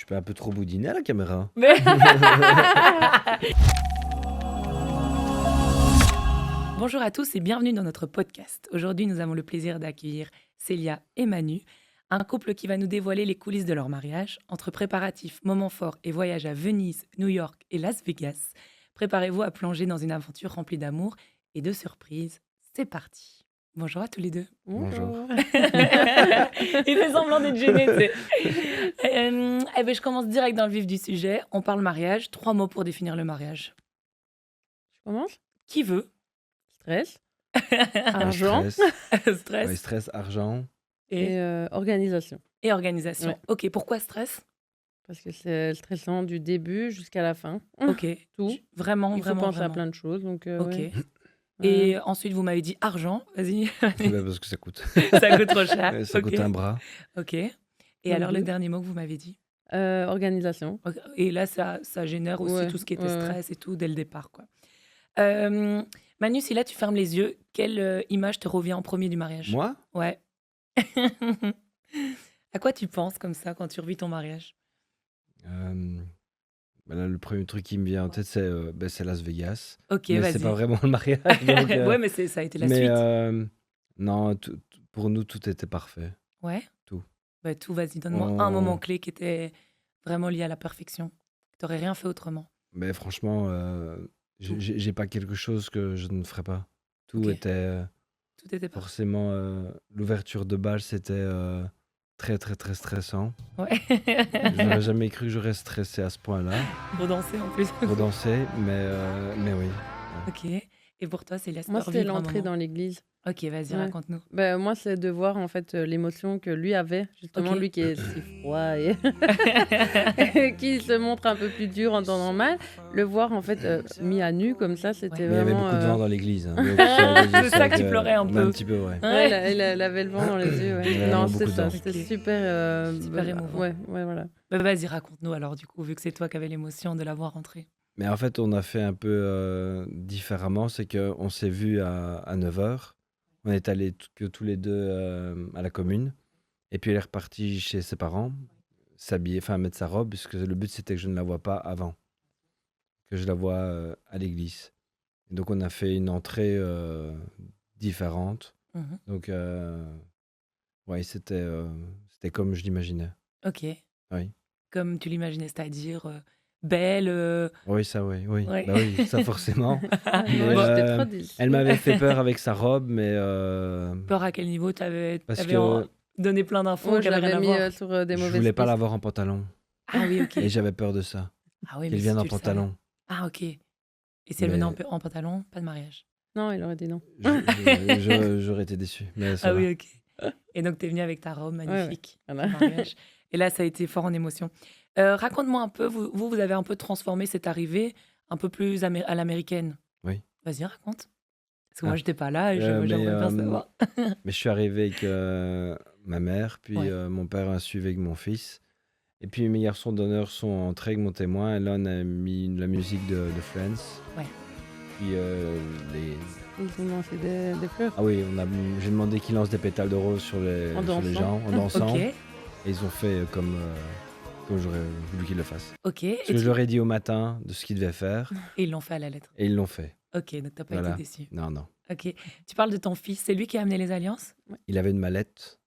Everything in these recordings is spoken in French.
peux un peu trop boudiner à la caméra. Mais- Bonjour à tous et bienvenue dans notre podcast. Aujourd'hui, nous avons le plaisir d'accueillir Célia et Manu, un couple qui va nous dévoiler les coulisses de leur mariage. Entre préparatifs, moments forts et voyages à Venise, New York et Las Vegas, préparez-vous à plonger dans une aventure remplie d'amour et de surprises. C'est parti. Bonjour à tous les deux. Bonjour. Il fait semblant d'être gêné, tu sais. Je commence direct dans le vif du sujet. On parle mariage. 3 mots pour définir le mariage. Je commence. Qui veut? Stress, argent Stress, Stress ouais, stress, argent. et, et organisation. et organisation. Ouais. Ok, pourquoi stress? Parce que c'est stressant du début jusqu'à la fin. Ok, Tout. vraiment, Il faut vraiment, penser vraiment. à plein de choses. Donc, Ok. ouais. Et ensuite, vous m'avez dit argent. Vas-y, Ouais, parce que ça coûte. ça coûte trop cher. Ouais, ça Ok. coûte un bras. Ok. Et Donc, alors, le deux. dernier mot que vous m'avez dit? Organisation. Ok. Et là, ça génère aussi Ouais, tout ce qui était ouais, ouais. stress et tout dès le départ, quoi. Manu, si là, tu fermes les yeux, quelle image te revient en premier du mariage? Moi Ouais. À quoi tu penses comme ça quand tu revis ton mariage? Bah là, le premier truc qui me vient en tête, c'est Las Vegas. Ok, Mais vas-y. c'est pas vraiment le mariage. Donc, Ouais, mais ça a été la mais suite. non, pour nous, tout était parfait. Ouais. Tout. Bah, tout, vas-y, donne-moi un On- moment clé qui était vraiment lié à la perfection. T'aurais rien fait autrement. Mais franchement, Tout. j'ai pas quelque chose que je ne ferais pas. Tout Ok. était Tout était parfait. forcément. L'ouverture de bal, c'était très, très, très stressant. Ouais. Je n'aurais jamais cru que j'aurais stressé à ce point-là Pour danser en plus. pour danser, mais oui. Ok. Et pour toi, Célia, Moi, c'était c'était revivre un l'entrée moment. dans l'église. Ok, vas-y, Ouais. raconte-nous. Moi, c'est de voir en fait l'émotion que lui avait. Justement, Ok. lui qui est si froid et qui se montre un peu plus dur en temps normal. Le voir en fait mis à nu comme ça, c'était Ouais. Mais il y avait vraiment. beaucoup de vent dans l'église. Hein. C'est ça que tu pleurais un peu. Un petit peu, ouais. Ouais. Il avait le vent dans les yeux. Ouais. Il y avait Non, vraiment c'était beaucoup de ça. vent. C'était Ok. super. Super émouvant. Ouais, voilà. Bah, vas-y, raconte-nous alors, du coup, vu que c'est toi qui avais l'émotion de la voir rentrer. Mais en fait, on a fait un peu différemment. C'est qu'on s'est vu à 9h. On est allés que tous les deux à la commune. Et puis, elle est repartie chez ses parents, s'habiller, enfin mettre sa robe, puisque le but, c'était que je ne la vois pas avant, que je la vois à l'église. Et donc, on a fait une entrée différente. Mhm. Donc, ouais, c'était comme je l'imaginais. Ok. Oui. Comme tu l'imaginais, c'est-à-dire belle. Oui, ça, oui. Ouais. Bah oui, ça forcément. Mais, Moi, j'étais trop elle déçue. m'avait fait peur avec sa robe, mais Peur à quel niveau? T'avais parce que donné plein d'infos Moi, qui je avaient rien l'avais à mis voir. sur des je mauvaises voulais pas pistes. l'avoir en pantalon. Ah oui, ok. Et j'avais peur de ça, Ah oui, mais qu'elle si vienne en tu le savais. pantalon. Ah ok. Et si elle venait Mais en pantalon, pas de mariage. Non, il aurait dit non. J'aurais été déçu. Mais ça Ah va. oui, ok. Et donc, t'es venue avec ta robe magnifique Voilà. au mariage. Et là, ça a été fort en émotion. Raconte-moi un peu, vous avez un peu transformé cette arrivée un peu plus à l'américaine. Oui. Vas-y, raconte. Parce que moi, Ah. j'étais pas là et Mais, j'aimerais bien savoir. mais je suis arrivé avec ma mère, puis Ouais. mon père a suivi avec mon fils. Et puis mes garçons d'honneur sont entrés avec mon témoin. Et là, on a mis la musique de Friends. Ouais. Puis les... Ils ont lancé des fleurs. Ah oui, j'ai demandé qu'ils lancent des pétales de rose sur les dansant. gens, en dansant. Ok, Et ils ont fait comme j'aurais voulu qu'ils le fassent. ok. Ce que je leur ai dit au matin de ce qu'ils devaient faire, Et ils l'ont fait à la lettre. et ils l'ont fait. Ok, donc t'as pas Voilà. été déçu. Non, non. Ok. Tu parles de ton fils, c'est lui qui a amené les alliances? Il avait une mallette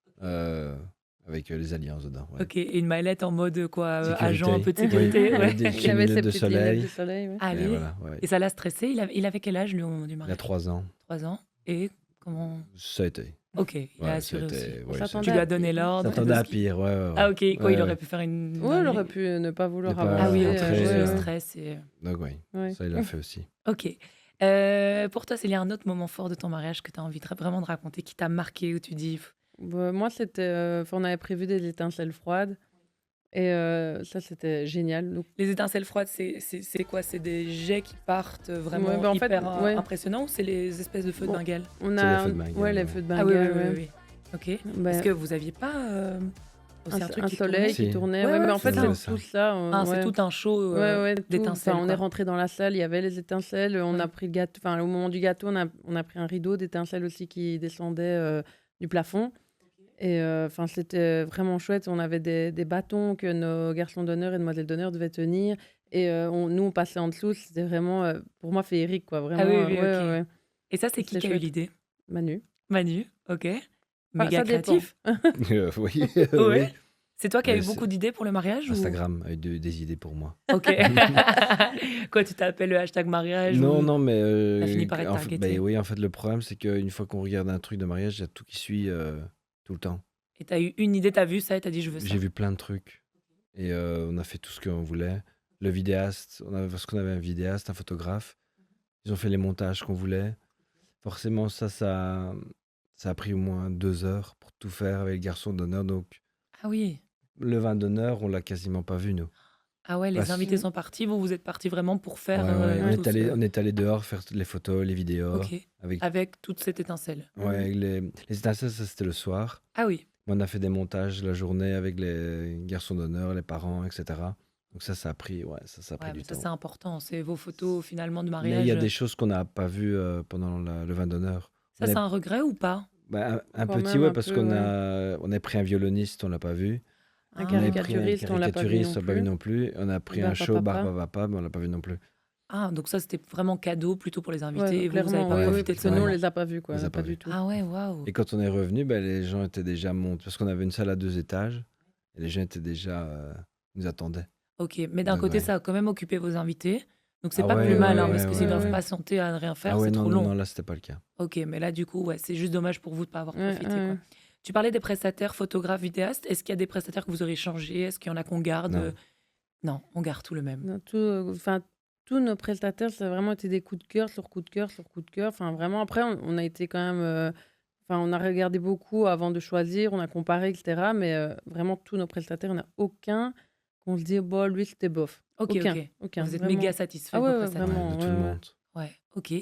avec les alliances dedans. Ouais. Ok, et une mallette en mode quoi, Sécurité. agent un peu de Oui, sécurité. avec Ouais. des Il petites avait ses lunettes de petites lunettes soleil. de soleil. Ouais. Et Allez. voilà, ouais. Et ça l'a stressé? Il avait quel âge, lui, du Il mariage? a 3 ans. 3 ans. Et comment? Ça a été. Ok, il a Ouais, assuré ça a aussi. été- On ouais, s'attendait Tu ça lui à as donné pire. l'ordre. s'attendait de à ce qu'il- pire, ouais, ouais, ouais. Ah ok, quoi, Ouais, il aurait ouais. pu faire une... Ouais, il aurait pu ne pas vouloir Ne pas avoir. Ah oui, entrer, juste le euh, stress. Et... Donc oui, Ouais. ça il l'a fait aussi. Ok. Pour toi, il y a un autre moment fort de ton mariage que tu as envie vraiment de raconter, qui t'a marqué, où tu dis... Moi, c'était. On avait prévu des étincelles froides. Et ça, c'était génial. Donc, Les étincelles froides, c'est quoi? C'est des jets qui partent vraiment Ouais, bah, en fait, hyper ouais. impressionnants ou c'est les espèces de feux de Bon. Bengale? on C'est a. les feux de Bengale, Ouais, les ouais. feux de Ah oui, Bengale. oui, ouais. oui, oui. Ok. Bah, Est-ce que vous aviez pas aussi un truc un qui soleil tournait? Si. qui tournait. Ouais, Ouais, mais ouais, en fait, c'est ça. c'est tout ça. Ah, ouais. c'est tout un show Ouais, tout. d'étincelles. Enfin, on quoi. est rentré dans la salle, il y avait les étincelles. On Ouais. a pris le gâteau. Enfin, au moment du gâteau, on a pris un rideau d'étincelles aussi qui descendait du plafond. Et enfin, c'était vraiment chouette. On avait des bâtons que nos garçons d'honneur et demoiselles d'honneur devaient tenir. Et nous, on passait en dessous. C'était vraiment, pour moi, féerique, quoi. Ah oui, Vraiment, oui, ouais, ok. ouais, ouais. Et ça, c'est qui C'était qui a eu chouette. l'idée? Manu. Manu, ok. Enfin, Méga ça dépend. créatif. Oui, oui. Ouais. C'est toi qui as Mais eu beaucoup d'idées pour le mariage ou... Instagram a eu des idées pour moi. Ok. Quoi, tu t'appelles le hashtag mariage Non, ou non, mais t'as fini par être en fait, targeté? oui, en fait, le problème, c'est qu'une fois qu'on regarde un truc de mariage, il y a tout qui suit tout le temps. Et t'as eu une idée, t'as vu ça et t'as dit je veux ça. J'ai vu plein de trucs et on a fait tout ce qu'on voulait. Le vidéaste, parce qu'on avait un vidéaste, un photographe. Ils ont fait les montages qu'on voulait. Forcément, ça a pris au moins 2 heures pour tout faire avec le garçon d'honneur. Donc, Ah oui. le vin d'honneur, on l'a quasiment pas vu, nous. Ah ouais, les Parce- invités sont partis, vous êtes partis vraiment pour faire Ouais, ouais, tout ce- on est allé dehors faire toutes les photos, les vidéos. Ok. Avec, Avec toute cette étincelle. ouais, avec les étincelles, ça c'était le soir. Ah oui. On a fait des montages la journée avec les garçons d'honneur, les parents, etc. Donc ça a pris, ça a pris Ouais, du mais ça temps. c'est important. C'est vos photos finalement de Mais mariage. il y a des choses qu'on n'a pas vues pendant le vin d'honneur. Ça On c'est est- un regret ou pas? un Quand petit, même, ouais, un parce peu, qu'on ouais. on a pris un violoniste, on l'a pas vu. Un Ah. On avait pris un caricaturiste, on l'a pas vu caricaturiste, non on l'a pas vu plus. non plus. On a pris un Bapa show Papa. Barba Papa, mais on l'a pas vu non plus. Ah, donc ça c'était vraiment cadeau plutôt pour les invités. Ouais, Et vous avez clairement, pas oui, oui, profité de parce ce que nous, on moment. les a pas vus, quoi. On les a Pas pas vus. du tout. Ah ouais, waouh. Et quand on est revenu, les gens étaient déjà montés, parce qu'on avait une salle à 2 étages, et les gens étaient déjà, nous attendaient. Ok, mais d'un Donc, côté ouais. ça a quand même occupé vos invités. Donc c'est Ah pas ouais, plus mal, ouais, hein, ouais, parce que ouais, s'ils ouais, doivent ouais. patienter à ne rien faire, Ah ouais, c'est non, trop non, long. non, là, c'était pas le cas. Ok, mais là du coup, ouais, c'est juste dommage pour vous de pas avoir Ouais, profité, ouais. quoi. Tu parlais des prestataires, photographes, vidéastes. Est-ce qu'il y a des prestataires que vous aurez changé? Est-ce qu'il y en a qu'on garde? Non. Non, on garde tout le même. Non, enfin, tous nos prestataires, ça a vraiment été des coups de cœur sur coup de cœur sur coup de cœur. Enfin, vraiment, après, on a été quand même. Enfin, on a regardé beaucoup avant de choisir, on a comparé, etc. Mais vraiment, tous nos prestataires, il n'y en a aucun qu'on se dit, bon, lui, c'était bof. Ok, Aucun, ok. aucun. Vous êtes vraiment. méga satisfait Ah de ouais, vos ouais, prestataires. vraiment. Ouais, de tout ouais, le ouais. monde. Ouais, ok.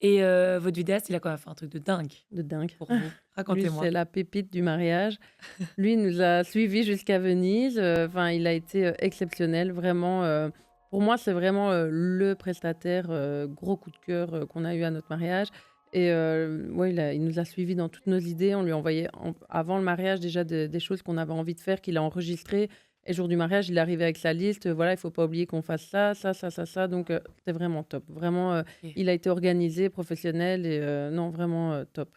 Et votre vidéaste, il a quand même fait un truc de dingue De dingue. pour vous. Lui, Racontez-moi. c'est la pépite du mariage. Lui, il nous a suivis jusqu'à Venise. Enfin, il a été exceptionnel. Vraiment, pour moi, c'est vraiment le prestataire gros coup de cœur qu'on a eu à notre mariage. Et ouais, il nous a suivis dans toutes nos idées. On lui envoyait avant le mariage déjà des choses qu'on avait envie de faire, qu'il a enregistrées. Et jour du mariage, il est arrivé avec sa liste. Voilà, il faut pas oublier qu'on fasse ça, ça, ça, ça, ça. Donc, c'était vraiment top. Vraiment, Ok. il a été organisé, professionnel. Et non, vraiment top.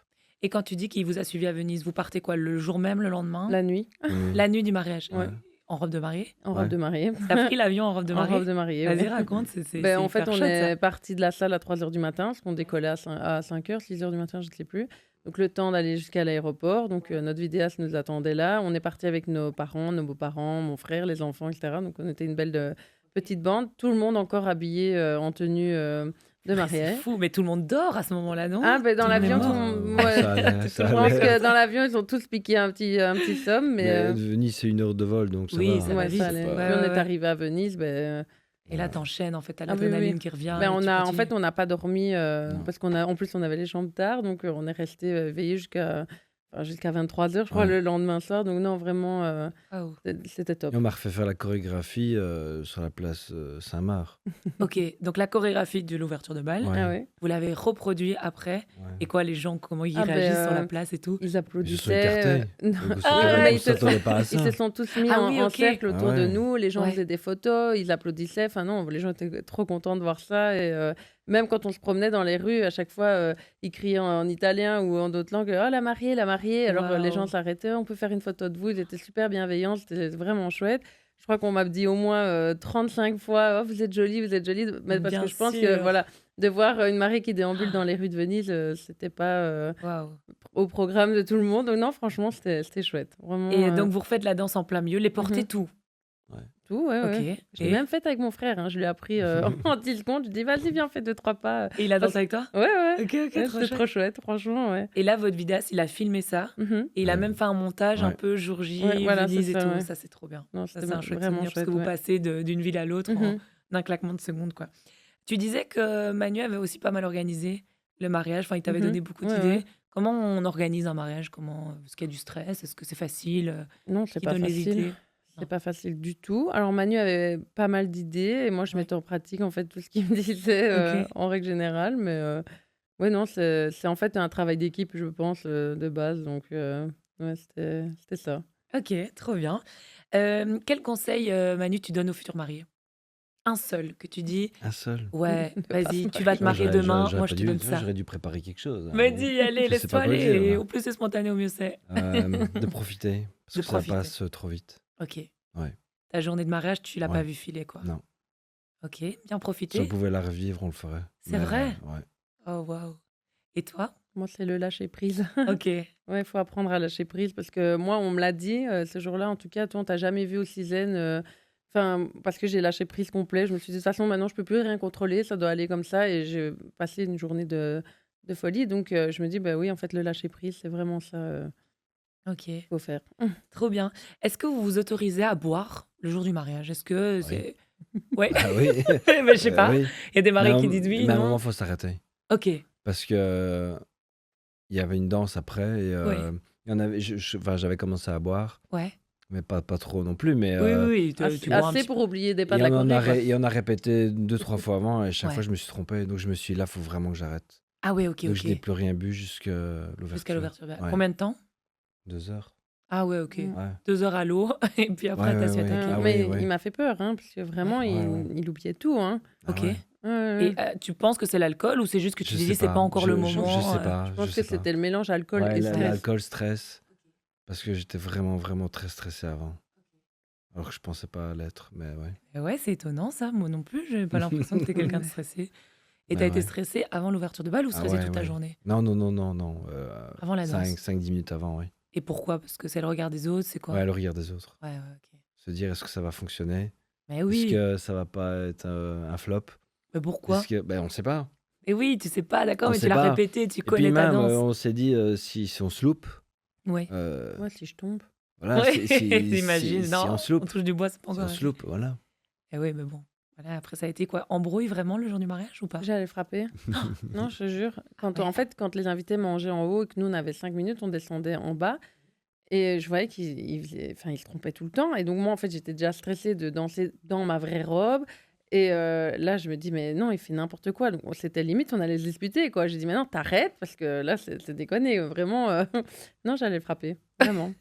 Et quand tu dis qu'il vous a suivi à Venise, vous partez quoi, le jour même, le lendemain? La nuit, Mmh. La nuit du mariage? Ouais. En robe de mariée? en Ouais. robe de mariée. T'as pris l'avion en robe de En mariée? robe de mariée, Vas-y, ouais. raconte, c'est Ben, en fait, hyper on chouette, est ça. parti de la salle à 3h du matin, parce qu'on décollait à 5h, 6h du matin, je ne sais plus. Donc, le temps d'aller jusqu'à l'aéroport. Donc, notre vidéaste nous attendait là. On est parti avec nos parents, nos beaux-parents, mon frère, les enfants, etc. Donc, on était une belle petite bande. Tout le monde encore habillé en tenue de C'est mariée. fou, mais tout le monde dort à ce moment-là, non? Ah, ben, dans Tout le monde est l'avion, mort. ouais. Ça allait, ça Je pense allait. que dans l'avion, ils ont tous piqué un petit somme, mais... Mais Venise, c'est 1 heure de vol, donc ça Oui, va. ça hein. va ouais, vite. ça allait. pas- Puis Ouais, on ouais, est ouais. arrivé à Venise, ben... Et là, t'enchaînes, en fait, t'as Ah oui, l'adrénaline oui. qui revient. Ben, et tu en continues. fait, on n'a pas dormi Non. parce en plus, on avait les chambres tard, donc on est resté éveillé jusqu'à 23h, je crois, Ouais. le lendemain soir. Donc, non, vraiment, Waouh. c'était top. Et on m'a refait faire la chorégraphie sur la place Saint-Marc. Ok, donc la chorégraphie de l'ouverture de bal, Ouais. Ah ouais. vous l'avez reproduit après. Ouais. Et quoi, les gens, comment ils Ah, ben, réagissent sur la place et tout? Ils Ils se sont applaudissaient. écartés. Non. Donc, on Ah, s'attendait- mais on s'attendait pas à ils ça. se sont tous mis Ah en, oui, en ok. cercle autour Ah de ouais. nous. Les gens Ouais. faisaient des photos, ils applaudissaient. Enfin, non, les gens étaient trop contents de voir ça. Et même quand on se promenait dans les rues, à chaque fois, ils criaient en italien ou en d'autres langues, oh, la mariée, la mariée. Alors, les gens Waouh. s'arrêtaient, on peut faire une photo de vous. Ils étaient super bienveillants, c'était vraiment chouette. Je crois qu'on m'a dit au moins 35 fois, oh, vous êtes jolie, vous êtes jolie. Mais parce Bien que je pense que, sûr. voilà, de voir une mariée qui déambule dans les rues de Venise, c'était pas Waouh. au programme de tout le monde. Donc, non, franchement, c'était chouette. Vraiment, Et donc, vous refaites la danse en plein milieu, les portez Mhm. tout. tout, ouais, Ok. ouais. Je l'ai Et... même faite avec mon frère. Hein. Je lui ai appris en 10 secondes. Je lui ai dit, vas-y, viens, fais 2-3 pas. et il a dansé avec toi? Ouais, ouais. Ok, ok, Ouais, trop c'était chouette. trop chouette, franchement, ouais. Et là, votre vidéaste, il a filmé ça. Mhm. Et il a Ouais. même fait un montage un Ouais. peu jour J, Ouais, voilà, Venise c'est et ça, tout. ouais. Ça, c'est trop bien. Non, Ça, c'était c'est un chouette vraiment souvenir parce chouette, que vous ouais. passez d'une ville à l'autre Mhm. d'un claquement de secondes, quoi. Tu disais que Manu avait aussi pas mal organisé le mariage. Enfin, il t'avait Mhm. donné beaucoup Ouais, d'idées. ouais. Comment on organise un mariage? Est-ce qu'il y a du stress? Est-ce que c'est facile? Non, c'est Qui pas donne les facile. idées? C'est Non. pas facile du tout. Alors, Manu avait pas mal d'idées et moi, je Ouais. mettais en pratique en fait tout ce qu'il me disait Ok. en règle générale. Mais ouais, non, c'est en fait un travail d'équipe, je pense, de base. Donc, Ouais, c'était ça. Ok, trop bien. Quel conseil, Manu, tu donnes aux futurs mariés? Un seul que tu dis, Un seul. ouais, De pas se vas-y, tu vas te marier. marier demain, moi je te donne ça. J'aurais dû préparer quelque chose, hein. Vas-y, allez, Je sais laisse-toi pas quoi aller. dire Et là. au plus c'est spontané, au mieux c'est. De profiter, parce De que ça profiter. passe trop vite. Ok. Ouais, Ta journée de mariage, tu l'as pas ouais, vu filer, quoi. non. Ok, bien Si on profiter. pouvait la revivre, on le ferait. C'est Mais vrai? ouais, Oh, waouh. Et toi? Moi, c'est le lâcher prise. Ok. Ouais, il faut apprendre à lâcher prise parce que moi, on me l'a dit, ce jour-là, en tout cas, toi, on t'a jamais vu aussi zen. Enfin, parce que j'ai lâché prise complet. Je me suis dit, de toute façon, maintenant, je peux plus rien contrôler, ça doit aller comme ça. Et j'ai passé une journée de folie. Donc, je me dis, bah oui, en fait, le lâcher prise, c'est vraiment ça Ok, qu'il faut faire. trop bien. Est-ce que vous vous autorisez à boire le jour du mariage? Est-ce que oui. c'est... Ouais, Bah oui, mais je sais pas. oui. Il y a des Mais mariés qui disent oui, mais à un non? moment, faut s'arrêter. Ok, Parce que il y avait une danse après et ouais, il y en avait, enfin, j'avais commencé à boire, ouais. mais pas trop non plus. Mais Oui, oui, oui, tu Assez, bois un assez petit peu. pour oublier des pas et de la on en Corée, quoi. et on a répété 2-3 fois avant et chaque fois, Ouais. je me suis trompé. Donc je me suis dit, là, faut vraiment que j'arrête. Ah ouais, ok, Donc je n'ai ok. plus rien bu jusqu'à Jusqu'à l'ouverture. l'ouverture. Ouais, Combien de temps? 2 heures. Ah ouais, ok. Mm. Ouais, 2 heures à l'eau, et puis après, ouais, t'as ouais, su ouais. attaquer. Ah Mais ouais. il m'a fait peur, hein, parce que vraiment, Ouais, ouais. il oubliait tout. Hein. Ah Ok. ouais. Ouais, ouais, Et ouais. tu penses que c'est l'alcool ou c'est juste que tu Je te sais dis c'est pas pas. encore le Je moment sais pas. Je Je pense que sais pas. c'était le mélange alcool Ouais, et stress. l'alcool, stress. Parce que j'étais vraiment, vraiment très stressé avant. Alors que je pensais pas l'être, mais ouais. Ouais, c'est étonnant ça. Moi non plus, j'ai pas l'impression que t'es quelqu'un de stressé. Et Mais t'as été ouais. stressé avant l'ouverture de bal ou Ah stressé ouais, toute ta ouais. journée? Non, non, non, non, non. Avant la danse. 5-10 minutes avant, oui. Et pourquoi? Parce que c'est le regard des autres, c'est quoi? Ouais, le regard des autres. Ouais, ok. Se dire, est-ce que ça va fonctionner? Mais Est-ce oui, que ça va pas être un flop? mais pourquoi? Ben, on sait pas. Mais oui, tu sais pas, d'accord, On mais tu sait l'as pas. répété, tu Et puis connais ta même, danse. on s'est dit, si on se loupe, Ouais. euh, Moi, si je tombe. voilà, Ouais, si t'imagines, on non, se on loupe, touche du bois, c'est pas si encore on se arrivé. loupe, voilà. Et oui, mais bon. Voilà, après, ça a été quoi? Embrouille vraiment le jour du mariage ou pas? J'allais frapper. Non, je te jure. Ouais. En fait, quand les invités mangeaient en haut et que nous, on avait 5 minutes, on descendait en bas. Et je voyais qu'il se trompait tout le temps. Et donc, moi, en fait, j'étais déjà stressée de danser dans ma vraie robe. Et là, je me dis, mais non, il fait n'importe quoi. Donc, c'était limite, on allait se disputer, quoi. J'ai dit, mais non, t'arrêtes, parce que là, c'est déconné. Vraiment, non, j'allais le frapper. Vraiment.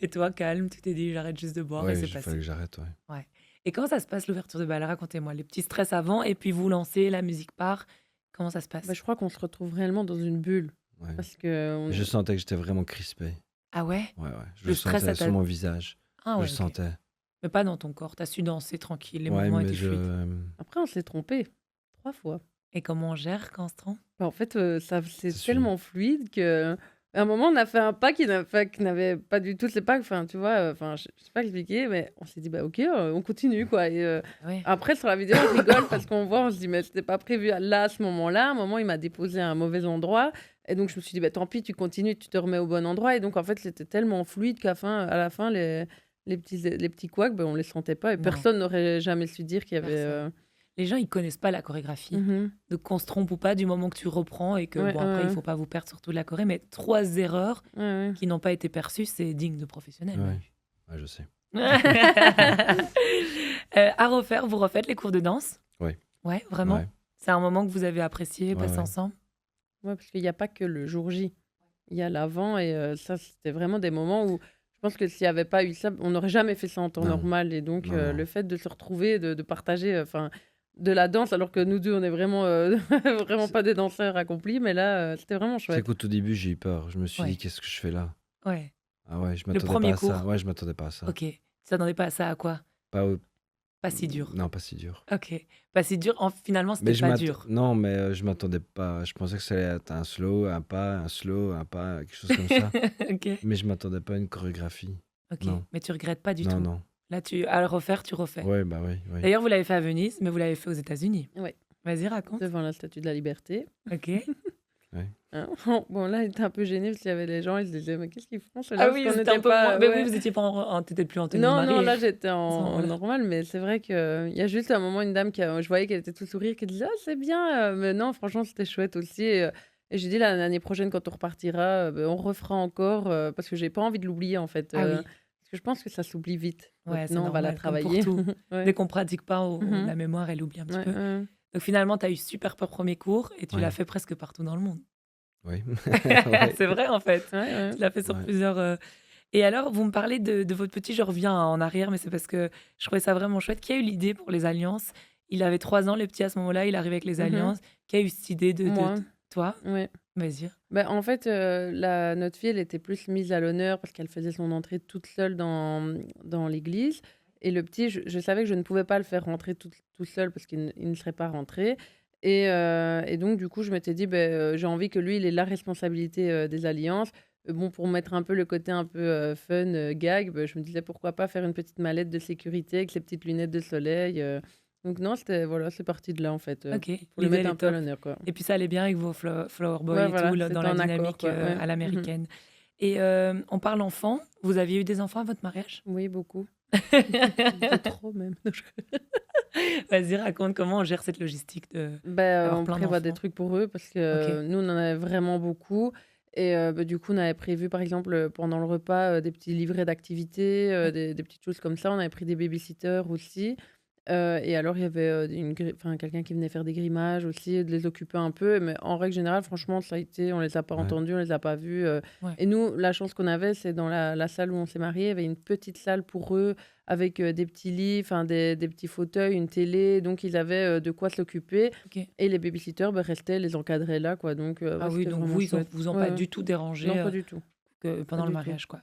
Et toi, calme, tu t'es dit j'arrête juste de boire et Ouais, c'est il fallait passé. que j'arrête, ouais. Ouais. Et comment ça se passe l'ouverture de bal? Racontez-moi. Les petits stress avant et puis vous lancez, la musique part. Comment ça se passe? Bah, je crois qu'on se retrouve réellement dans une bulle. Ouais. Parce que Je sentais que j'étais vraiment crispé. Ah ouais? Ouais, ouais. Je Le le stress, sentais ça t'a... sur mon visage. Ah Je ouais, le ok. sentais. Mais pas dans ton corps. T'as su danser tranquille. Les Ouais, mouvements mais étaient fluides. après, on s'est trompé 3 fois. Et comment on gère quand on se trompe? Bah, en fait, c'est Ça suit. tellement fluide que à un moment, on a fait un pas qui n'avait pas du tout. C'est pas, enfin, tu vois, enfin, je sais pas expliquer, mais on s'est dit, bah ok, on continue, quoi. Et Ouais. après, sur la vidéo, on rigole parce qu'on voit, on se dit, mais c'était pas prévu là, à ce moment-là. À un moment, il m'a déposé à un mauvais endroit. Et donc, je me suis dit, bah tant pis, tu continues, tu te remets au bon endroit. Et donc, en fait, c'était tellement fluide à la fin, les petits couacs, ben, on les sentait pas. Et Non. personne n'aurait jamais su dire qu'il y avait. Personne. Les gens, ils connaissent pas la chorégraphie. Mhm. Donc qu'on se trompe ou pas du moment que tu reprends et que Ouais, bon après il ouais. faut pas vous perdre sur toute la Corée, mais 3 erreurs Ouais, ouais. qui n'ont pas été perçues, c'est digne de professionnel. Ouais. Ouais, je sais. À refaire, vous refaites les cours de danse? Oui. Ouais, vraiment. Ouais. C'est un moment que vous avez apprécié, Ouais, passer ouais. ensemble. Ouais, parce qu'il n'y a pas que le jour J. Il y a l'avant et ça, c'était vraiment des moments où je pense que s'il n'y avait pas eu ça, on n'aurait jamais fait ça en temps Non. normal. Et donc, Non, non. le fait de se retrouver, de partager enfin, de la danse, alors que nous deux, on est vraiment, vraiment pas des danseurs accomplis, mais là, c'était vraiment C'est chouette. qu'au tout début, j'ai eu peur. Je me suis Ouais. dit, qu'est-ce que je fais là? Ouais. Ah ouais, je Le m'attendais premier pas à ça. cours. Ouais, je m'attendais pas à ça. Ok. Tu t'attendais pas à ça à quoi? Pas au- Pas si dur. Non, pas si dur. Ok. Pas si dur. Finalement, Mais c'était pas dur. Non, mais je m'attendais pas. Je pensais que ça allait être un slow, un pas, un slow, un pas, quelque chose comme ça. Ok. Mais je m'attendais pas à une chorégraphie. Ok. Non. Mais tu regrettes pas du Non, tout. non. Là, à le refaire, tu refais. Ouais, bah oui, oui. D'ailleurs, vous l'avez fait à Venise, mais vous l'avez fait aux États-Unis. Ouais. Vas-y, raconte. Devant la Statue de la Liberté. Ok. Hein. Bon, là, il était un peu gêné parce qu'il y avait des gens, ils se disaient, mais qu'est-ce qu'ils font Ah ceux-là? oui, Parce qu'on c'était un n'était peu moins. pas. Mais Ouais. oui, vous étiez pas t'étais plus en tenue Non, mariée. non, là j'étais ce en moment-là. normal, mais c'est vrai qu'il y a juste un moment une dame je voyais qu'elle était tout sourire, qui disait ah, c'est bien, mais non, franchement c'était chouette aussi. Et j'ai dit l'année prochaine, quand on repartira, ben, on refera encore parce que j'ai pas envie de l'oublier en fait. Ah oui. Parce que je pense que ça s'oublie vite. Ouais, c'est Maintenant, on va la normal, comme pour travailler. tout. Ouais. Dès qu'on pratique pas, Mhm. la mémoire, elle oublie un petit Ouais, peu. ouais. Donc finalement, tu as eu super peur premier cours et tu Ouais. l'as fait presque partout dans le monde. Oui. Ouais. C'est vrai, en fait. Ouais, ouais. Tu l'as fait sur Ouais. plusieurs. Et alors, vous me parlez de votre petit, je reviens en arrière, mais c'est parce que je trouvais ça vraiment chouette. Qui a eu l'idée pour les alliances? Il avait 3 ans, le petit, à ce moment-là, il arrive avec les Mhm. alliances. Qui a eu cette idée Moi, toi? ouais. Vas-y. Bah, en fait, notre fille, elle était plus mise à l'honneur parce qu'elle faisait son entrée toute seule dans l'église. Et le petit, je savais que je ne pouvais pas le faire rentrer tout seul parce qu'il ne serait pas rentré. Et donc, du coup, je m'étais dit, j'ai envie que lui, il ait la responsabilité des alliances. Bon, pour mettre un peu le côté un peu fun, gag, je me disais pourquoi pas faire une petite mallette de sécurité avec ses petites lunettes de soleil. Donc, non, voilà, c'est parti de là, en fait, Ok, pour le l'idée, elle mettre est un peu à top. l'honneur, quoi. Et puis ça allait bien avec vos Flower Boy Ouais, et tout, voilà, là, dans c'était la en accord, dynamique quoi. Ouais. à l'américaine. Et on parle enfant. Vous aviez eu des enfants à votre mariage? Oui, beaucoup. De trop même. Vas-y, raconte comment on gère cette logistique d'avoir On plein prévoit des d'enfants. trucs pour eux parce Ok, que nous, on en avait vraiment beaucoup. Et du coup, on avait prévu, par exemple, pendant le repas, des petits livrets d'activités, ouais, des petites choses comme ça. On avait pris des babysitters aussi. Et alors, il y avait quelqu'un qui venait faire des grimages aussi, de les occuper un peu. Mais en règle générale, franchement, ça a été, on les a pas Ouais. entendus, on les a pas vus. ouais. Et nous, la chance qu'on avait, c'est dans la salle où on s'est mariés, il y avait une petite salle pour eux avec des petits lits, des petits fauteuils, une télé. Donc, ils avaient de quoi s'occuper. Ok. Et les babysitters restaient, les encadraient là, quoi. Donc, Ah ouais, oui, c'était donc vraiment vous, chouette. vous ont Ouais, pas ouais. du tout dérangé Non, pas du tout. Pas pendant le du tout. mariage, quoi.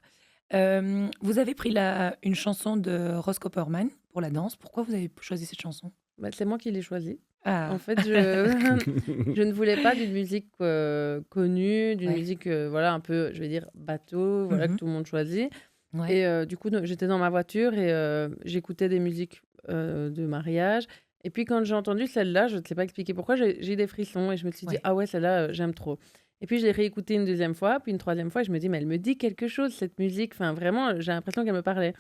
Vous avez pris une chanson de Ross Copperman pour la danse. Pourquoi vous avez choisi cette chanson? C'est moi qui l'ai choisi. En Ah, fait, je ne voulais pas d'une musique connue, d'une ouais. musique voilà, un peu, je vais dire, bateau, voilà, que Mhm. tout le monde choisit. Ouais, Et du coup, j'étais dans ma voiture et j'écoutais des musiques de mariage. Et puis, quand j'ai entendu celle-là, je ne sais pas expliquer pourquoi, j'ai eu des frissons et je me suis dit, ouais. ah ouais, celle-là, j'aime trop. Et puis, je l'ai réécoutée une deuxième fois, puis une troisième fois, et je me dis, mais elle me dit quelque chose, cette musique. Enfin, vraiment, j'ai l'impression qu'elle me parlait.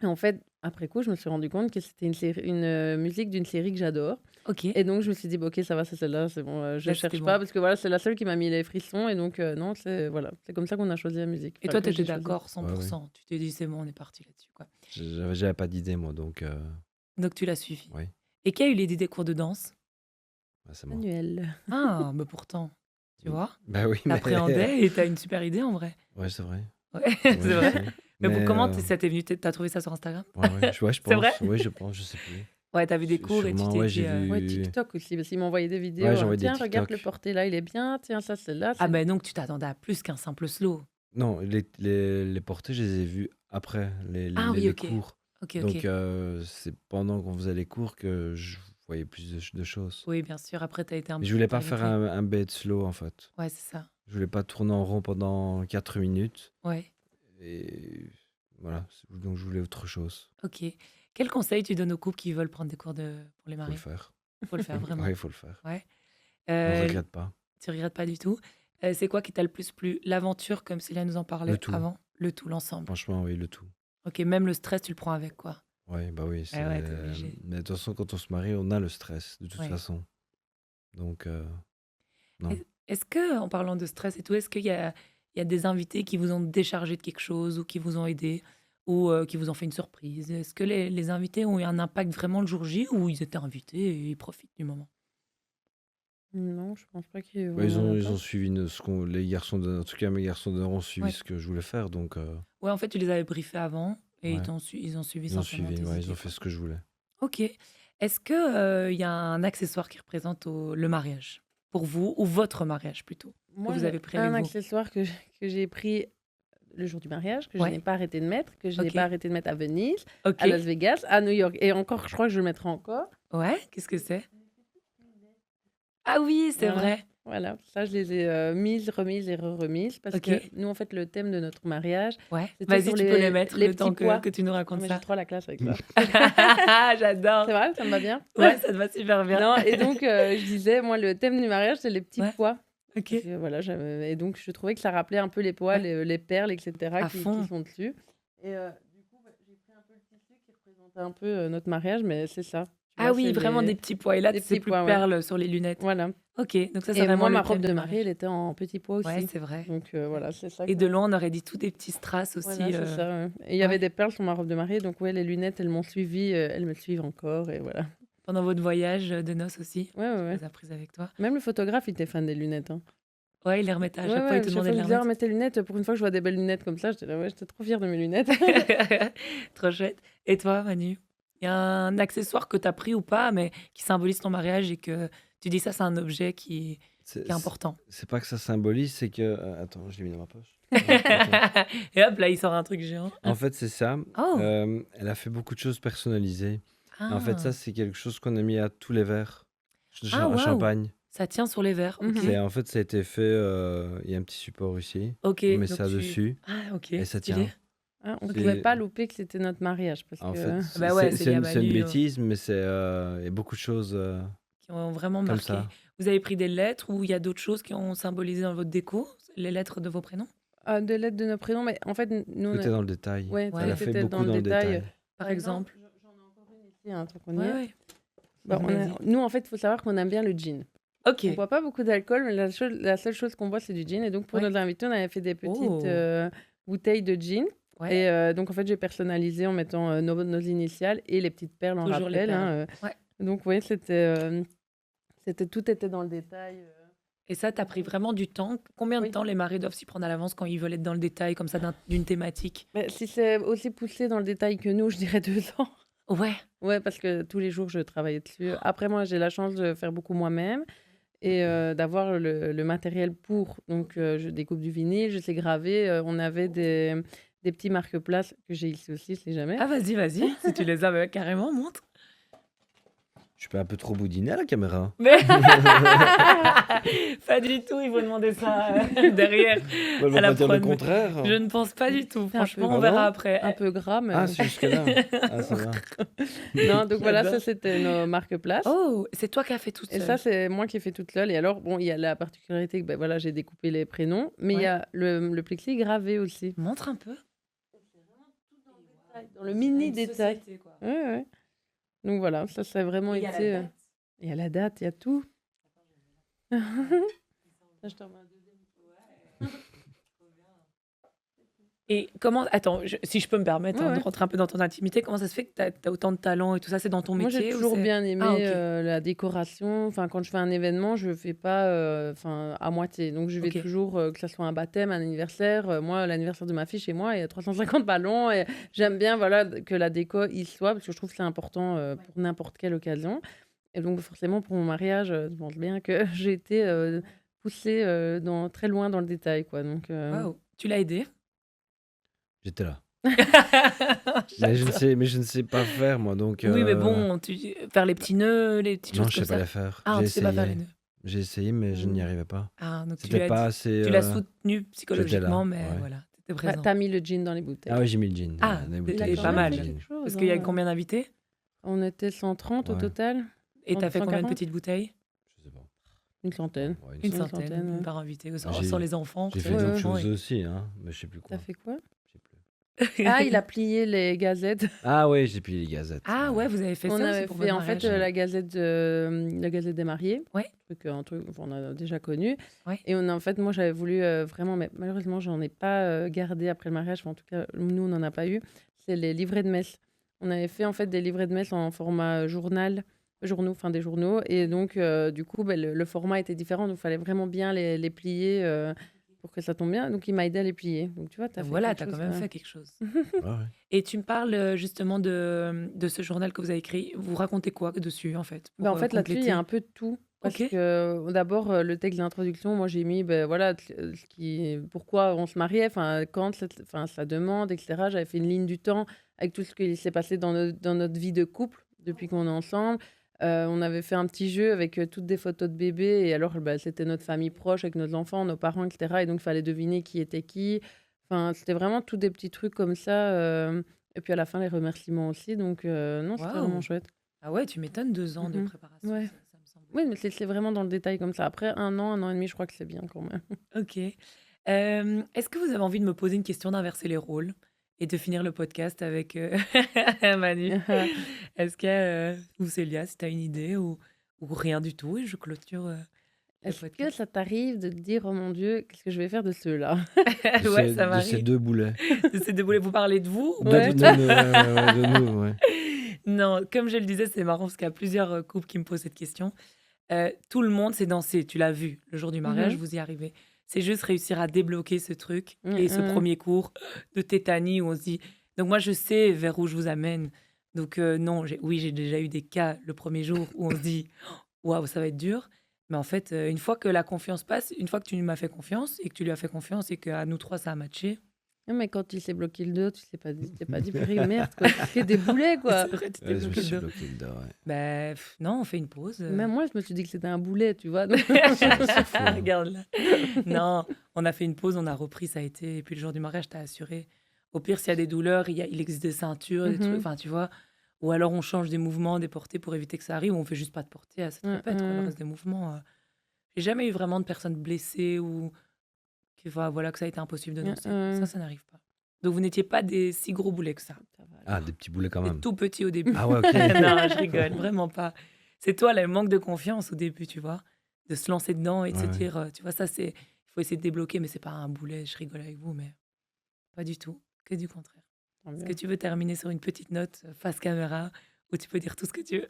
Et en fait, après coup, je me suis rendu compte que c'était une musique d'une série que j'adore. Ok. Et donc, je me suis dit, bah, ok, ça va, c'est celle-là, c'est bon, je Là, c'était cherche pas, bon. parce que voilà, c'est la seule qui m'a mis les frissons. Et donc, non, voilà, c'est comme ça qu'on a choisi la musique. Et Enfin, toi, que tu étais j'ai choisi. d'accord Ouais, ouais. 100%. Tu t'es dit, c'est bon, on est parti là-dessus, quoi. J'avais pas d'idée, moi, donc Donc, tu l'as suivi. oui, Et qui a eu l'idée des cours de danse? c'est moi. Manuel. Ah, mais pourtant, tu vois, Bah oui, mais t'appréhendais et t'as une super idée en vrai. ouais, c'est vrai. Ouais, Ouais, c'est je vrai. sais. Mais Mais comment ça t'est venu? T'as trouvé ça sur Instagram? ouais, je C'est vrai? pense. Oui, je pense, je sais plus. Ouais, t'as vu des cours et tu Sûrement, t'es ouais, dit. j'ai Ouais, vu. TikTok aussi, parce qu'il m'a envoyé des vidéos. Ouais, j'ai envoyé des Tiens, regarde le TikTok. porté là, il est bien. Tiens, ça, c'est là. Ah, ben donc tu t'attendais à plus qu'un simple slow. Non, les portées, je les ai vus après Ah oui, les ok. cours. Ok, Donc, ok. c'est pendant qu'on faisait les cours que je voyais plus de choses. Oui, bien sûr. Après, t'as été un Mais peu je voulais pas faire invité. un bed slow, en fait. Ouais, c'est ça. Je voulais pas tourner en rond pendant 4 minutes. Ouais, Et voilà, donc je voulais autre chose. ok. Quel conseil tu donnes aux couples qui veulent prendre des cours pour les Faut le maris? faire. Faut le faire Ouais, vraiment. il faut le faire. Ouais. On ne Euh, regrette pas. tu regrettes pas du tout. C'est quoi qui t'a le plus plu? L'aventure, comme Célia nous en Le parlait tout. avant? Le tout, l'ensemble. Franchement, oui, le tout. Ok, même le stress, tu le prends avec, quoi. Ouais, bah oui, Ah ouais, t'es obligé. Mais de toute façon, quand on se marie, on a le stress, de toute Ouais. façon. Donc, non. Est-ce que, en parlant de stress et tout, est-ce qu'il y a des invités qui vous ont déchargé de quelque chose ou qui vous ont aidé ou qui vous ont fait une surprise? Est-ce que les invités ont eu un impact vraiment le jour J ou ils étaient invités et ils profitent du moment? Non, je pense pas qu'il y ait Bah, ils vraiment ont d'impact. suivi les garçons, en tout cas, mes garçons d'honneur ont suivi Ouais. ce que je voulais faire. Donc, Ouais, en fait, tu les avais briefés avant et ouais, ils ont suivi ils ont simplement suivi, tes ouais, ils idées, ont fait quoi. ce que je voulais. Ok. Est-ce que il y a un accessoire qui représente le mariage pour vous ou votre mariage plutôt que Moi, vous j'ai avez pris un avec vous? accessoire que j'ai pris le jour du mariage, que je n'ai Ouais. pas arrêté de mettre, que je n'ai Ok. pas arrêté de mettre à Venise, Ok. à Las Vegas, à New York. Et encore, je crois que je le mettrai encore. Ouais. Qu'est-ce que c'est? Ah oui, c'est Voilà. vrai. Voilà, ça, je les ai mises, remises et re-remises parce Ok. que nous, en fait, le thème de notre mariage, Ouais. c'était Vas-y, sur tu peux les mettre les le temps petits pois. que tu nous Non, racontes mais j'ai ça. trop la classe avec ça. J'adore. C'est vrai, ça me va bien. Ouais, ça te va super bien. Non, et donc, je disais, moi, le thème du mariage, c'est les petits Ouais. pois. Ok. Parce que, voilà, et donc, je trouvais que ça rappelait un peu les pois, Ouais. les perles, etc., À qui fond. sont dessus. Et du coup, j'ai pris un peu le tissu qui représentait un peu notre mariage, mais c'est ça. Tu Ah vois, oui, c'est vraiment des petits pois. Et là, des c'est petits plus pois, ouais. perles sur les lunettes. Voilà. Ok, donc ça, c'est Et vraiment moi, le ma robe thème de du mariée, elle mariage. était en petits pois Ouais, aussi. c'est vrai. Donc voilà, c'est ça. Et de loin, on aurait dit tous des petits strass aussi. Voilà, c'est ça. Ouais. Et il y avait ouais. des perles sur ma robe de mariée, donc ouais, les lunettes, elles m'ont suivi, elles me suivent encore, et voilà. Pendant votre voyage de noces aussi. Ouais, ouais, Tu ouais. les as prises avec toi. Même le photographe, il était fan des lunettes. Hein. Ouais, ils les remettent à Ouais, chaque fois, ouais, ils te chaque demandaient fois, de ils les me disaient: «Ah, remettre. mets tes lunettes». Pour une fois que je vois des belles lunettes comme ça, j'étais là: «Ouais», j'étais trop fière de mes lunettes. Trop chouette. Et toi, Manu? Il y a un accessoire que tu as pris ou pas, mais qui symbolise ton mariage et que tu dis ça, c'est un objet C'est qui est important. c'est pas que ça symbolise, c'est que attends, je l'ai mis dans ma poche. Attends. Et hop, là, il sort un truc géant. En fait, c'est ça. Oh! Elle a fait beaucoup de choses personnalisées. Et en fait, ça, Ah! c'est quelque chose qu'on a mis à tous les verres Ah, à waouh! champagne. Ça tient sur les verres, ok. Mhm. En fait, ça a été fait. Il y a un petit support ici. Ok, On met donc ça dessus Ah, ok, et ça stylé. tient. Ah, on Ok. pouvait C'est- pas louper que c'était notre mariage parce En que fait, Bah ouais, c'est Célia c'est une Manu, bêtise, mais il y a beaucoup de choses qui ont vraiment comme marqué. ça. Vous avez pris des lettres ou il y a d'autres choses qui ont symbolisé dans votre déco, les lettres de vos prénoms? de l'aide de nos prénoms, mais en fait, nous, Tout est dans le détail. ouais, Ouais. Elle a tout fait était beaucoup dans le dans le détail. détail. Par Non, exemple? j'en ai encore une ici, hein, tant qu'on y Ouais, est. ouais. Bah, Vas-y. nous, en fait, il faut savoir qu'on aime bien le gin. Ok. On boit pas beaucoup d'alcool, mais la seule chose qu'on boit, c'est du gin. Et donc, pour Ouais. nos invités, on avait fait des petites Oh. bouteilles de gin. Ouais. Et donc, en fait, j'ai personnalisé en mettant nos initiales et les petites perles en Toujours les rappel. perles. Hein. Ouais. Donc, oui, tout était dans le détail. Et ça, t'as pris vraiment du temps. Combien de Oui. temps les mariés doivent s'y prendre à l'avance quand ils veulent être dans le détail comme ça d'une thématique? Mais si c'est aussi poussé dans le détail que nous, je dirais 2 ans. Ouais. Ouais, parce que tous les jours, je travaillais dessus. Après, moi, j'ai la chance de faire beaucoup moi-même et d'avoir le matériel pour. Donc, je découpe du vinyle, je sais graver. On avait des petits marque-places que j'ai ici aussi, je ne sais jamais. Ah, vas-y. Si tu les as, bah, carrément, montre. Je peux un peu trop boudiner à la caméra. Mais pas du tout, il faut demander ça derrière. Moi, je À vais la pas dire le prod, mais contraire. Je ne pense pas du tout. C'est un Franchement, peu on verra grand. après. Un peu gras, mais... Ah, c'est jusque-là. Ah, ça va. Non, donc voilà, ça, J'adore. c'était nos marque-places. Oh, c'est toi qui as fait tout Et seul. ça, c'est moi qui ai fait toute seule. Et alors, bon, il y a la particularité que ben, voilà, j'ai découpé les prénoms, mais il y Ouais. a le plexi gravé aussi. Montre un peu. Dans le mini détail. Ouais, ouais. Donc voilà, ça, ça a vraiment été... Il y a la date, il y a tout. Ça, je t'en remets un deuxième. Et comment, attends, si je peux me permettre Ouais, de ouais. rentrer un peu dans ton intimité, comment ça se fait que tu as autant de talent et tout ça, c'est dans ton Moi, métier j'ai ou toujours c'est- bien aimé Ah, ok. la décoration. Enfin, quand je fais un événement, je ne fais pas à moitié. Donc, je vais Ok. toujours, que ce soit un baptême, un anniversaire. Moi, l'anniversaire de ma fille, chez moi, il y a 350 ballons. Et j'aime bien voilà, que la déco y soit, parce que je trouve que c'est important pour n'importe quelle occasion. Et donc, forcément, pour mon mariage, je pense bien que j'ai été poussée très loin dans le détail. Quoi. Donc, Waouh. Tu l'as aidé? J'étais là. J'adore. Mais je ne sais pas faire, moi. Donc, Oui, mais bon, faire les petits nœuds, les petites non, choses je comme sais pas ça. les faire. Ah, J'ai tu sais pas faire les essayé. nœuds. J'ai essayé, mais je n'y arrivais pas. Ah, donc C'était pas assez. tu l'as soutenu psychologiquement, là, mais ouais. voilà, t'étais présent. t'as mis le jean dans les bouteilles. Ah oui, j'ai mis le jean. Ah, dans les c'est bouteilles, pas j'ai mis mal. le jean. Parce qu'il y a combien d'invités? On était 130 au Ouais. total. Et t'as fait combien de 140? petites bouteilles? Je sais pas. Une centaine. Ouais, Une Une centaine, centaine, ouais. par invité, sans, J'ai- sans les enfants. J'ai c'est fait Ouais, d'autres ouais. choses aussi, hein, mais je sais plus quoi. T'as fait quoi? Je sais plus. Ah, il a plié les gazettes. Ah oui, j'ai plié les gazettes. Ah ouais, vous avez fait On ça aussi avait pour fait votre en fait mariage. la gazette des mariés. Ouais. Un truc qu'on a déjà connu. Ouais. Et en fait, moi, j'avais voulu vraiment, mais malheureusement, j'en ai pas gardé après le mariage. Enfin, en tout cas, nous, on n'en a pas eu. C'est les livrets de messe. On avait fait en fait des livrets de messe en format des journaux. Et donc, du coup, le format était différent. Donc, il fallait vraiment bien les plier pour que ça tombe bien. Donc, il m'a aidé à les plier. Donc, tu vois, t'as fait Voilà, quelque t'as quand chose, même quoi. fait quelque chose. Ouais, ouais. Et tu me parles justement de ce journal que vous avez écrit. Vous racontez quoi dessus, en fait? Bah, en fait, là-dessus, il y compléter a un peu de tout. Parce Ok. que d'abord, le texte d'introduction, moi, j'ai mis voilà, pourquoi on se mariait, quand sa demande, etc. J'avais fait une ligne du temps avec tout ce qui s'est passé dans notre vie de couple depuis qu'on est ensemble. On avait fait un petit jeu avec toutes des photos de bébés. Et alors, c'était notre famille proche avec nos enfants, nos parents, etc. Et donc, il fallait deviner qui était qui. Enfin, c'était vraiment tous des petits trucs comme ça. Et puis, à la fin, les remerciements aussi. Donc, non, c'était Waouh. vraiment chouette. Ah ouais, tu m'étonnes 2 ans de Mhm. préparation. Ouais. Ça me semble. Oui, mais c'est vraiment dans le détail comme ça. Après un an et demi, je crois que c'est bien quand même. Ok. Est-ce que vous avez envie de me poser une question, d'inverser les rôles et de finir le podcast avec Manu? Est-ce que, ou Célia, si tu as une idée ou rien du tout, et je clôture le Est-ce que podcast. ça t'arrive de te dire, oh mon Dieu, qu'est-ce que je vais faire de ceux-là? Ouais, ça De ces m'arrive. deux boulets. Vous parler de vous ou De, pas Ouais. du de tout? nous, de nous, ouais. Non, comme je le disais, c'est marrant parce qu'il y a plusieurs couples qui me posent cette question. Tout le monde sait danser, tu l'as vu, le jour du mariage, Mhm. vous y arrivez. C'est juste réussir à débloquer ce truc Mm, et ce mm. premier cours de tétanie où on se dit. Donc, moi, je sais vers où je vous amène. Donc, non, oui, j'ai déjà eu des cas le premier jour où on se dit waouh, ça va être dur. Mais en fait, une fois que la confiance passe, une fois que tu m'as fait confiance et que tu lui as fait confiance et qu'à nous trois, ça a matché, Non, mais quand il s'est bloqué le dos, tu t'es pas dit, purée, merde, quoi, tu te fais des boulets, quoi. c'est vrai, tu t'es Ouais, je me bloqué le suis dos. bloqué le dos, ouais. Ben, non, on fait une pause. Même moi, je me suis dit que c'était un boulet, tu vois. donc- C'est fou, hein. Regarde là. Non, on a fait une pause, on a repris, ça a été. Et puis le jour du mariage, t'as assuré. Au pire, s'il y a des douleurs, il existe des ceintures, des trucs, Mhm. enfin, tu vois. Ou alors on change des mouvements, des portées pour éviter que ça arrive, ou on fait juste pas de portée, ça te répète, quoi, le reste des mouvements. J'ai jamais eu vraiment de personnes blessées ou que, voilà, que ça a été impossible de danser. Ça n'arrive pas. Donc vous n'étiez pas des si gros boulets que ça. Ça va, Ah, des petits boulets quand Des même. tout petits au début. Ah ouais, ok. Non, je rigole, vraiment pas. C'est toi, le manque de confiance au début, tu vois, de se lancer dedans et de se Ouais, ouais. dire, tu vois, ça, c'est. Il faut essayer de débloquer, mais c'est pas un boulet, je rigole avec vous, mais pas du tout, que du contraire. tant Est-ce mieux. que tu veux terminer sur une petite note face caméra où tu peux dire tout ce que tu veux?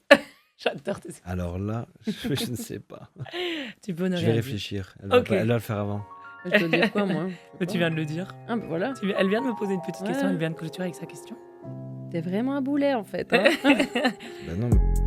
J'adore tes. Alors là, je ne sais pas. Tu peux ne Je vais rien dire. réfléchir. Ok. Elle va le faire avant. Je dois dire quoi, moi? Mais tu viens de le dire. Ah, bah voilà. Elle vient de me poser une petite question, Ouais. elle vient de clôturer avec sa question. T'es vraiment un boulet, en fait. Hein. Ben non, mais-